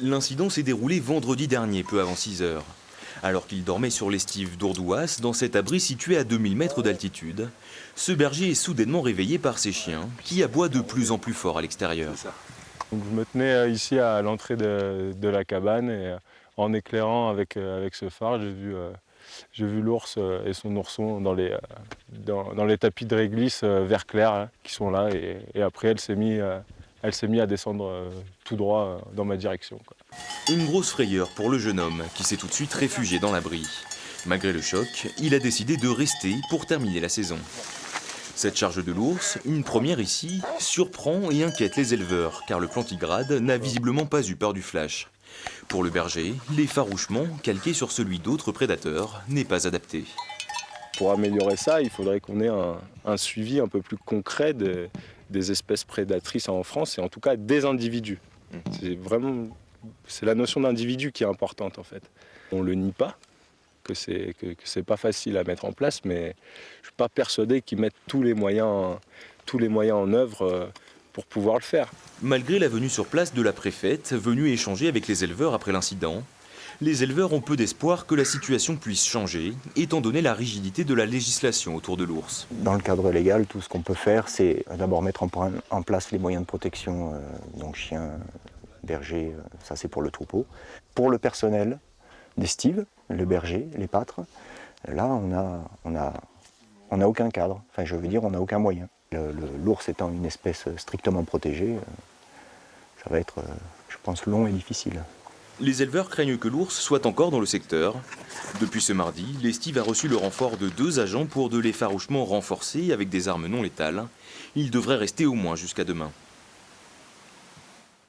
L'incident s'est déroulé vendredi dernier, peu avant 6 heures. Alors qu'il dormait sur l'estive d'Ourdouas, dans cet abri situé à 2000 mètres d'altitude, ce berger est soudainement réveillé par ses chiens, qui aboient de plus en plus fort à l'extérieur. Donc je me tenais ici à l'entrée de la cabane et en éclairant avec ce phare, j'ai vu l'ours et son ourson dans les tapis de réglisse vert clair hein, qui sont là. Et après, elle s'est mise à descendre tout droit dans ma direction, quoi. Une grosse frayeur pour le jeune homme, qui s'est tout de suite réfugié dans l'abri. Malgré le choc, il a décidé de rester pour terminer la saison. Cette charge de l'ours, une première ici, surprend et inquiète les éleveurs, car le plantigrade n'a visiblement pas eu peur du flash. Pour le berger, l'effarouchement, calqué sur celui d'autres prédateurs, n'est pas adapté. Pour améliorer ça, il faudrait qu'on ait un suivi un peu plus concret des espèces prédatrices en France, et en tout cas des individus. C'est la notion d'individu qui est importante en fait. On ne le nie pas, que c'est pas facile à mettre en place, mais je ne suis pas persuadé qu'ils mettent tous les moyens en œuvre pour pouvoir le faire. Malgré la venue sur place de la préfète, venue échanger avec les éleveurs après l'incident, les éleveurs ont peu d'espoir que la situation puisse changer, étant donné la rigidité de la législation autour de l'ours. Dans le cadre légal, tout ce qu'on peut faire, c'est d'abord mettre en place les moyens de protection, donc chiens, bergers, ça c'est pour le troupeau. Pour le personnel d'estive, le berger, les pâtres, là on a aucun cadre, enfin je veux dire on n'a aucun moyen. L'ours étant une espèce strictement protégée, ça va être, je pense, long et difficile. Les éleveurs craignent que l'ours soit encore dans le secteur. Depuis ce mardi, l'estive a reçu le renfort de 2 agents pour de l'effarouchement renforcé avec des armes non létales. Ils devraient rester au moins jusqu'à demain.